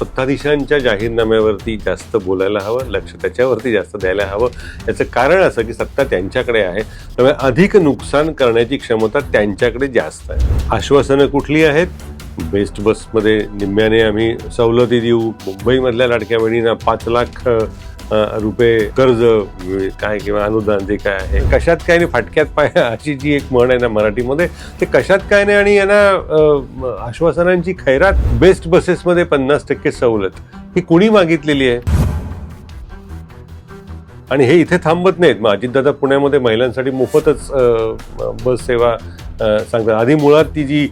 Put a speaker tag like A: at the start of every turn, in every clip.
A: सत्ताधीशांच्या जाहीरनाम्यावरती जास्त बोलायला हवं, लक्ष त्याच्यावरती जास्त द्यायला हवं. याचं कारण असं की सत्ता त्यांच्याकडे आहे, त्यामुळे अधिक नुकसान करण्याची क्षमता त्यांच्याकडे जास्त आहे. आश्वासनं कुठली आहेत? बेस्ट बसमध्ये निम्म्याने आम्ही सवलती देऊ, मुंबईमधल्या लाडक्या बहिणींना 5,00,000 रुपये कर्ज काय किंवा अनुदान जे काय आहे, कशात काय नाही फाटक्यात पाय अशी जी एक म्हण आहे ना मराठीमध्ये, ते कशात काय नाही. आणि यांना आश्वासनांची खैरात. बेस्ट बसेसमध्ये 50% सवलत ही कुणी मागितलेली आहे? आणि हे इथे थांबत नाहीत. मग अजितदादा पुण्यामध्ये महिलांसाठी मोफतच बस सेवा सांगतात. आधी मुळात ती जी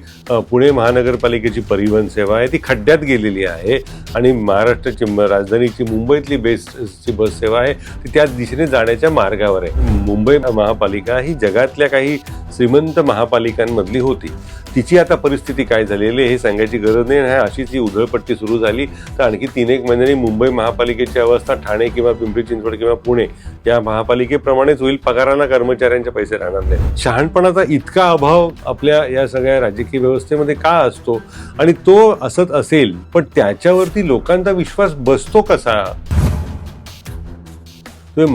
A: पुणे महानगरपालिकेची परिवहन सेवा आहे ती खड्ड्यात गेलेली आहे आणि महाराष्ट्राची राजधानीची मुंबईतली बेस्टची बस सेवा आहे ती त्या दिशेने जाण्याच्या मार्गावर आहे. मुंबई महापालिका ही जगातल्या काही श्रीमंत महापालिकांमधली होती. तिची आता परिस्थिती काय झालेली हे सांगायची गरज नाही. अशीच ही उधळपट्टी सुरू झाली तर आणखी 3-1 महिन्यांनी मुंबई महापालिकेची अवस्था ठाणे किंवा पिंपरी चिंचवड किंवा पुणे या महापालिकेप्रमाणेच होईल. पगारांना कर्मचाऱ्यांचे पैसे राहणार नाही. शहाणपणाचा इतका अभाव आपल्या या सगळ्या राजकीय व्यवस्थेमध्ये का असतो? आणि तो असत असेल पण त्याच्यावरती लोकांचा विश्वास बसतो कसा? तुम्ही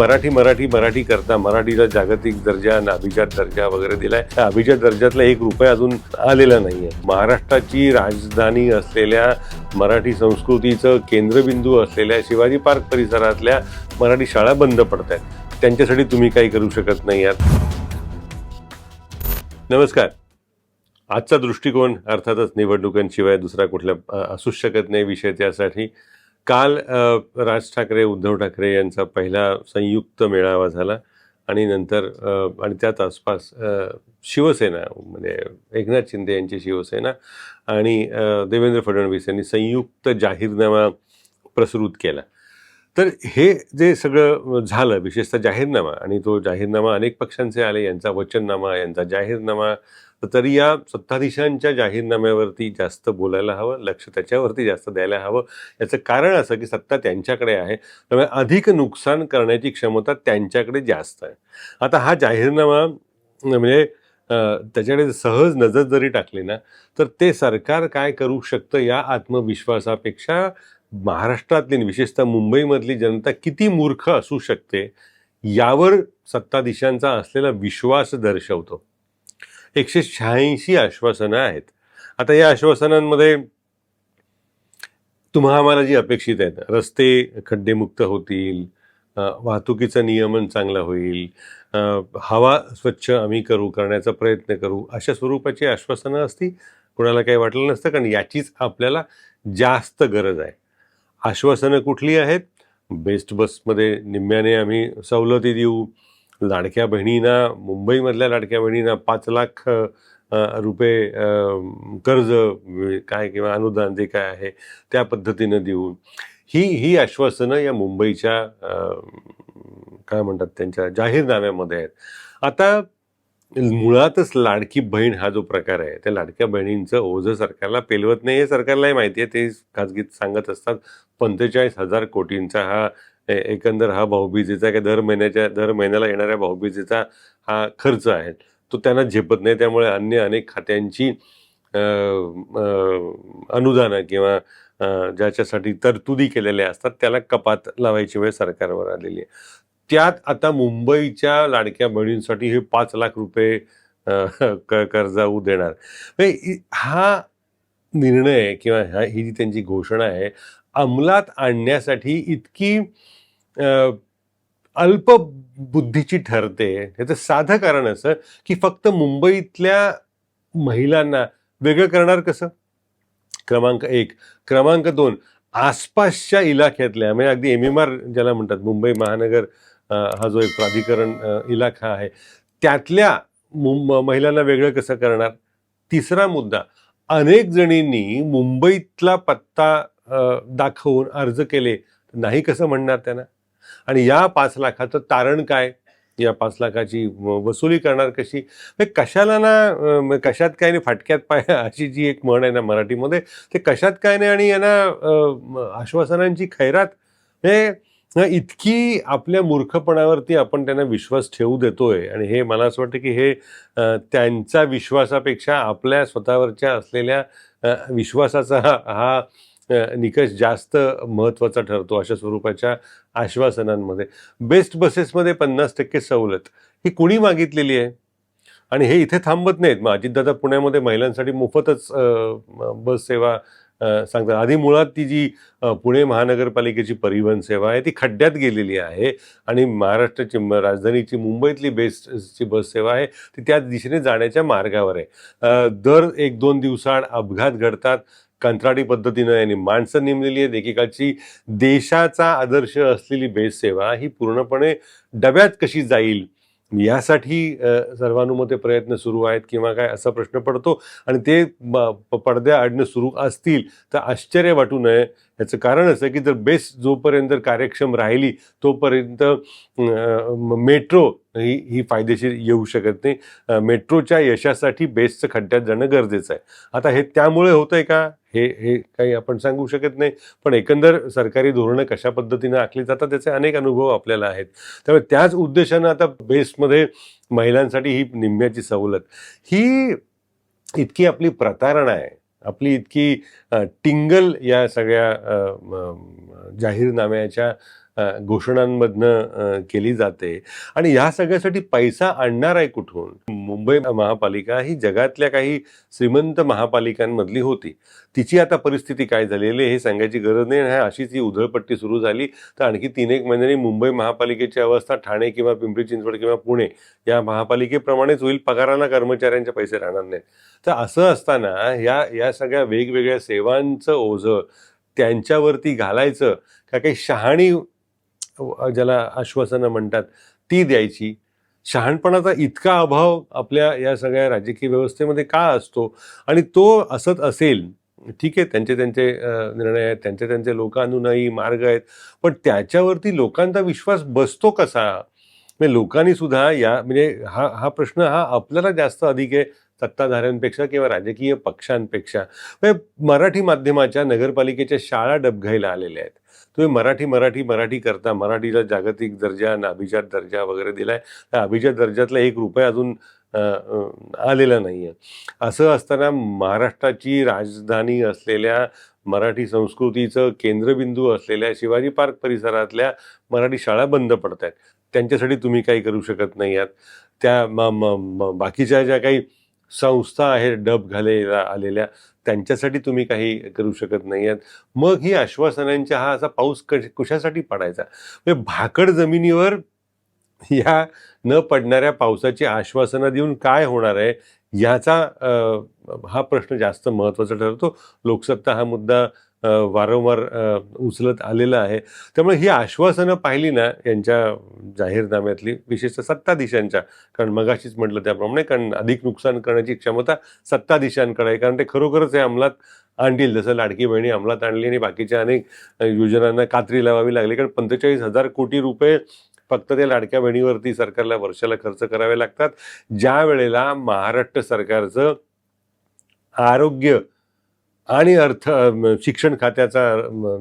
A: मराठी करता, मराठीला जागतिक दर्जा, अभिजात दर्जा वगैरे दिलाय. त्या अभिजात दर्जातला 1 रुपया अजून आलेला नाहीये. महाराष्ट्राची राजधानी असलेल्या, मराठी संस्कृतीचं केंद्रबिंदू असलेल्या शिवाजी पार्क परिसरातल्या मराठी शाळा बंद पडत आहेत. त्यांच्यासाठी तुम्ही काही करू शकत नाही आहात. नमस्कार. आजचा दृष्टिकोन अर्थातच निवडणुकांशिवाय दुसरा कुठला असूच शकत नाही विषय. त्यासाठी काल राज ठाकरे, उद्धव ठाकरे यांचा पहिला संयुक्त मेळावा झाला आणि नंतर आणि त्याच आसपास शिवसेना म्हणजे एकनाथ शिंदे यांची शिवसेना आणि देवेंद्र फडणवीस यांनी संयुक्त जाहीरनामा प्रस्तुत केला. तर हे जे सगळं झालं, विशेषतः जाहीरनामा, आणि तो जाहीरनामा अनेक पक्षांचे आले, यांचा वचननामा, यांचा जाहीरनामा, तरी या सत्ताधीशांच्या जाहीरनाम्यावरती जास्त बोलायला हवं, लक्ष त्याच्यावरती जास्त द्यायला हवं. याचं कारण असं की सत्ता त्यांच्याकडे आहे, त्यामुळे अधिक नुकसान करण्याची क्षमता त्यांच्याकडे जास्त आहे. आता हा जाहीरनामा म्हणजे त्याच्याकडे सहज नजर जरी टाकली ना तर ते सरकार काय करू शकतं या आत्मविश्वासापेक्षा महाराष्ट्रातली, विशेषतः मुंबईमधली जनता किती मूर्ख असू शकते यावर सत्ताधीशांचा असलेला विश्वास दर्शवतो. 186 आश्वासनं आहेत. आता या आश्वासनांमध्ये तुम्हा आम्हाला जी अपेक्षित आहेत, रस्ते खड्डेमुक्त होतील, वाहतुकीचं नियमन चांगलं होईल, हवा स्वच्छ आम्ही करण्याचा प्रयत्न करू, अशा स्वरूपाची आश्वासनं असती कोणाला काही वाटलं नसतं. कारण याचीच आपल्याला जास्त गरज आहे. आश्वासनं कुठली आहेत? बेस्ट बसमध्ये निम्म्याने आम्ही सवलती देऊ, लाडक्या बहिणींना, मुंबईमधल्या लाडक्या बहिणींना 5,00,000 रुपये कर्ज काय किंवा अनुदान जे काय आहे त्या पद्धतीनं देऊ. ही आश्वासनं या मुंबईच्या काय म्हणतात त्यांच्या जाहीरनाम्यामध्ये आहेत. आता मुळातच लाडकी बहीण हा जो प्रकार आहे त्या लाडक्या बहिणींचं ओझं सरकारला पेलवत नाही हे सरकारलाही माहिती आहे. ते खाजगीत सांगत असतात. 45,000 कोटींचा हा एकंदर हा भाऊबीजेचा काय दर महिन्याला येणाऱ्या भाऊबीजेचा हा खर्च आहे तो त्यांना झेपत नाही. त्यामुळे अन्य अनेक खात्यांची अनुदानं किंवा ज्याच्यासाठी तरतुदी केलेल्या असतात त्याला कपात लावायची वेळ सरकारवर आलेली आहे. त्यात आता मुंबईच्या लाडक्या बहिणींसाठी हे 5,00,000 रुपये कर्जाऊ देणार. हा निर्णय किंवा ही जी त्यांची घोषणा आहे अंमलात आणण्यासाठी इतकी अल्पबुद्धीची ठरते. याचं साधं कारण असं की फक्त मुंबईतल्या महिलांना वेगळं करणार कसं? क्रमांक 1. क्रमांक 2, आसपासच्या इलाख्यातल्या म्हणजे अगदी MMR ज्याला म्हणतात, मुंबई महानगर हा जो एक प्राधिकरण इलाखा आहे त्यातल्या महिलांना वेगळं कसं करणार? तिसरा मुद्दा, अनेक जणींनी मुंबईतला पत्ता दाखवून अर्ज केले, नाही कसं म्हणणार त्यांना? आणि या 5,00,000चं तारण काय? या 5,00,000ची वसुली करणार कशी? कशाला ना कशात काय नाही फाटक्यात पाय अशी जी एक म्हण आहे ना मराठीमध्ये, ते कशात काय नाही. आणि यांना आश्वासनांची खैरात. हे इतकी आपल्या मूर्खपणावरती आपण त्यांना विश्वास ठेवू देतोय. आणि हे मला असं वाटतं की हे त्यांच्या विश्वासापेक्षा आपल्या स्वतःवरच्या असलेल्या विश्वासाचा हा निकष जास्त महत्त्वाचा ठरतो अशा स्वरूपाच्या आश्वासनांमध्ये. बेस्ट बसेसमध्ये 50% सवलत ही कुणी मागितलेली आहे? आणि हे इथे थांबत नाहीत. मग अजितदादा पुण्यामध्ये महिलांसाठी मोफतच बस सेवा सांगतात. आधी मुळात ती जी पुणे महानगरपालिकेची परिवहन सेवा आहे ती खड्ड्यात गेलेली आहे आणि महाराष्ट्राची राजधानीची मुंबईतली बेस्टची बस सेवा आहे ती त्या दिशेने जाण्याच्या मार्गावर आहे. दर 1-2 दिवसाआड अपघात घडतात. कंत्राटी पद्धतीनं यांनी माणसं नेमलेली आहेत. एकेकाची देशाचा आदर्श असलेली बेस सेवा ही पूर्णपणे डब्यात कशी जाईल यासाठी सर्वानुमते प्रयत्न सुरू आहेत किंवा काय असा प्रश्न पडतो. आणि ते पडद्याआडनं सुरू असतील तर आश्चर्य वाटू नये. याचं कारण असं की जर बेस जोपर्यंत कार्यक्षम राहिली तोपर्यंत मेट्रो ही फायदेशीर येऊ शकत नाही. मेट्रोच्या यशासाठी बेसचं खड्ड्यात जाणं गरजेचं आहे. आता हे त्यामुळे होतंय का हे काही आपण सांगू शकत नाही, पण एकंदर सरकारी धोरणं कशा पद्धतीनं आखली जातात त्याचे अनेक अनुभव आपल्याला आहेत. त्यामुळे त्याच उद्देशानं आता बेस्टमध्ये महिलांसाठी ही निम्म्याची सवलत ही इतकी आपली प्रतारणा आहे, आपली इतकी टिंगल या सगळ्या जाहीरनाम्याच्या घोषणांमधनं केली जाते. आणि ह्या सगळ्यासाठी पैसा आणणार आहे कुठून? मुंबई महापालिका ही जगातल्या काही श्रीमंत महापालिकांमधली होती. तिची आता परिस्थिती काय झालेली आहे हे सांगायची गरज नाही. अशीच ही उधळपट्टी सुरू झाली तर आणखी 3-1 महिन्यांनी मुंबई महापालिकेची अवस्था ठाणे किंवा पिंपरी चिंचवड किंवा पुणे या महापालिकेप्रमाणेच होईल. पगाराला कर्मचाऱ्यांचे पैसे राहणार नाहीत. तर असं असताना या सगळ्या वेगवेगळ्या सेवांचं ओझं त्यांच्यावरती घालायचं का काही शहाणी ज्याला आश्वासनं म्हणतात ती द्यायची? शहाणपणाचा इतका अभाव आपल्या या सगळ्या राजकीय व्यवस्थेमध्ये का असतो? आणि तो असत असेल ठीक आहे, त्यांचे निर्णय आहेत, त्यांचे लोकानुनयी मार्ग आहेत, पण त्याच्यावरती लोकांचा विश्वास बसतो कसा? म्हणजे लोकांनी सुद्धा म्हणजे हा प्रश्न हा आपल्याला जास्त अधिक आहे सत्ताधाऱ्यांपेक्षा किंवा राजकीय पक्षांपेक्षा. म्हणजे मराठी माध्यमाच्या नगरपालिकेच्या शाळा डबघाईला आलेल्या आहेत. तुम्ही मराठी करता, मराठीला जागतिक दर्जा, अभिजात दर्जा वगैरे दिलाय. त्या अभिजात दर्जातला ₹1 अजून आलेला नाहीये. असं असताना महाराष्ट्राची राजधानी असलेल्या, मराठी संस्कृतीचं केंद्रबिंदू असलेल्या शिवाजी पार्क परिसरातल्या मराठी शाळा बंद पडत आहेत. त्यांच्यासाठी तुम्ही काही करू शकत नाही आहात. त्या बाकीच्या ज्या काही संस्था आहेत डब घालायला आलेल्या त्यांच्यासाठी तुम्ही काही करू शकत नाही आहात. मग ही आश्वासनांच्या हा असा पाऊस कशासाठी पडायचा? म्हणजे भाकड जमिनीवर या न पडणाऱ्या पावसाची आश्वासनं देऊन काय होणार आहे याचा हा प्रश्न जास्त महत्त्वाचा ठरतो. लोकसत्ता हा मुद्दा वारंवार उचलत आलेला आहे. त्यामुळे ही आश्वासनं पाहिली ना यांच्या जाहीरनाम्यातली, विशेषतः सत्ताधीशांच्या, कारण मगाशीच म्हटलं त्याप्रमाणे, कारण अधिक नुकसान करण्याची क्षमता सत्ताधीशांकडे आहे, कारण ते खरोखरच हे अंमलात आणतील. जसं लाडकी बहिणी अंमलात आणली आणि बाकीच्या अनेक योजनांना कात्री लावावी लागली, कारण 45,000 कोटी रुपये फक्त त्या लाडक्या बहिणीवरती सरकारला वर्षाला खर्च करावे लागतात. ज्या वेळेला महाराष्ट्र सरकारचं आरोग्य आणि शिक्षण खात्याचा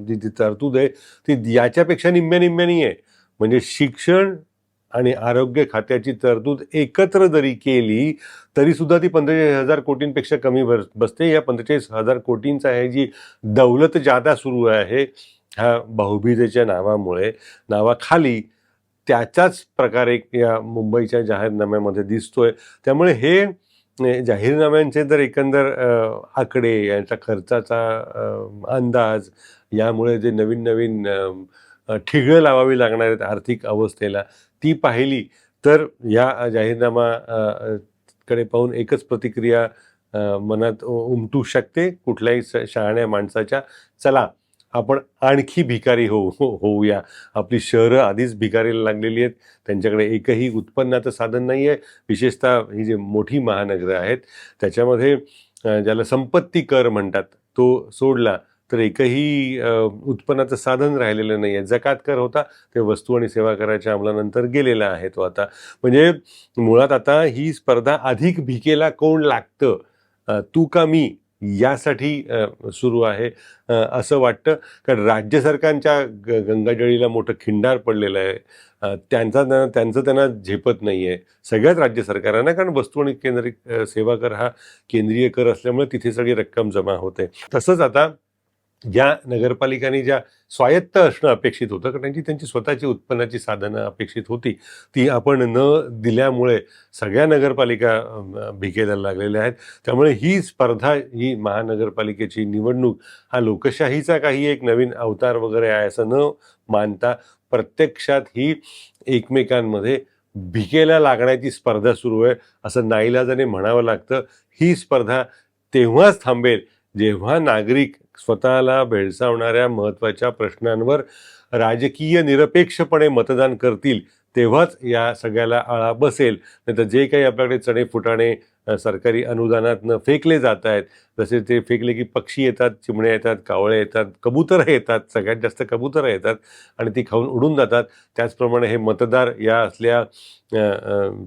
A: जी तरतूद आहे ती याच्यापेक्षा निम्म्यानी आहे. म्हणजे शिक्षण आणि आरोग्य खात्याची तरतूद एकत्र जरी केली तरी सुद्धा ती 45,000 कोटींपेक्षा कमी बसते. या 45,000 कोटींचा हे जी दौलत जादा सुरू आहे ह्या बहुबीजेच्या नावाखाली त्याच्याच प्रकारे या मुंबईच्या जाहीरनाम्यामध्ये दिसतोय. त्यामुळे हे जाहीरनाम्यांचे जर एकंदर आकडे, यांच्या खर्चाचा अंदाज, यामुळे जे नवीन ठिगळं लावावी लागणार आहेत आर्थिक अवस्थेला, ती पाहिली तर या जाहीरनामा कडे पाहून एकच प्रतिक्रिया मनात उमटू शकते कुठल्याही शहाण्या माणसाच्या. चला आपण आणखी भिकारी होऊया. आपली शहरं आधीच भिकारीला लागलेली आहेत, त्यांच्याकडे एकही उत्पन्नाचं साधन नाही आहे. विशेषतः ही जी मोठी महानगरं आहेत त्याच्यामध्ये ज्याला संपत्ती कर म्हणतात तो सोडला तर एकही उत्पन्नाचं साधन राहिलेलं नाही आहे. जकात कर होता, ते वस्तू आणि सेवा कराच्या अंमलानंतर गेलेला आहे तो आता. म्हणजे मुळात आता ही स्पर्धा अधिक भिकेला कोण लागतं, तू का मी, यासाठी सुरू आहे असं वाटतं. कारण राज्य सरकारच्या गंगाजळीला मोठं खिंडार पडलेलं आहे. त्यांचं त्यांना झेपत नाही आहे सगळ्याच राज्य सरकारांना, कारण वस्तू आणि सेवा कर हा केंद्रीय कर असल्यामुळे तिथे सगळी रक्कम जमा होते. तसंच आता ज्या नगरपालिकांनी ज्या स्वायत्त असणं अपेक्षित होतं, कारण त्यांची स्वतःची उत्पन्नाची साधनं अपेक्षित होती, ती आपण न दिल्यामुळे सगळ्या नगरपालिका भिकेला लागलेल्या आहेत. त्यामुळे ही स्पर्धा, ही महानगरपालिकेची निवडणूक हा लोकशाहीचा काही एक नवीन अवतार वगैरे आहे असं न मानता प्रत्यक्षात ही एकमेकांमध्ये भिकेला लागण्याची स्पर्धा सुरू आहे असं नाईलाजाने म्हणावं लागतं. ही स्पर्धा तेव्हाच थांबेल जेव्हा नागरिक स्वतःला भेडसावणाऱ्या महत्त्वाच्या प्रश्नांवर राजकीय निरपेक्षपणे मतदान करतील, तेव्हाच या सगळ्याला आळा बसेल. नाहीतर जे काही आपल्याकडे चणे-फुटाणे सरकारी अनुदानातनं फेकले जात आहेत, जसे ते फेकले की पक्षी येतात, चिमण्या येतात, कावळे येतात, कबुतरं येतात, सगळ्यात जास्त कबुतरं येतात आणि ती खाऊन उडून जातात. त्याचप्रमाणे हे मतदार या असल्या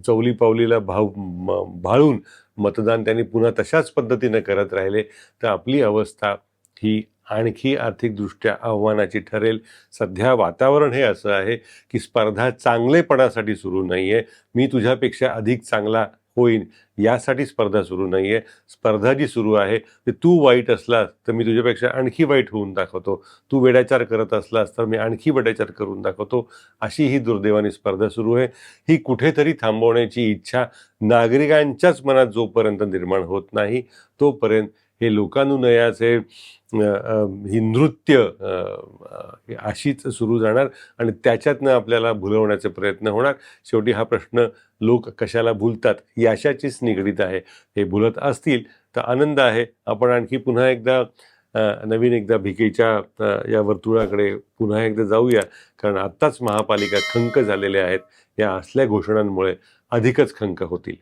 A: चौली-पावलीला भाळून मतदान त्यांनी पुन्हा तशाच पद्धतीनं करत राहिले तर आपली अवस्था ही आणखी आर्थिकदृष्ट्या आव्हानाची ठरेल. सध्या वातावरण हे असं आहे की स्पर्धा चांगलेपणासाठी सुरू नाही आहे, मी तुझ्यापेक्षा अधिक चांगला होईन यासाठी स्पर्धा सुरू नाही आहे. स्पर्धा जी सुरू आहे ते तू वाईट असलास तर मी तुझ्यापेक्षा आणखी वाईट होऊन दाखवतो, तू वेड्याचार करत असलास तर मी आणखी वेड्याचार करून दाखवतो, अशी ही दुर्दैवानी स्पर्धा सुरू आहे. ही कुठेतरी थांबवण्याची इच्छा नागरिकांच्याच मनात जोपर्यंत निर्माण होत नाही तोपर्यंत हे लोकानुनयाचे ही नृत्य अशीच सुरू जाणार आणि त्याच्यातनं आपल्याला भुलवण्याचे प्रयत्न होणार. शेवटी हा प्रश्न लोक कशाला भुलतात याच्याशीच निगडीत आहे. हे भुलत असतील तर आनंद आहे. आपण आणखी पुन्हा एकदा नवीन एकदा भिकेच्या या वर्तुळाकडे पुन्हा एकदा जाऊया, कारण आत्ताच महापालिका खंक झालेल्या आहेत. या असल्या घोषणांमुळे अधिकच खंक होतील.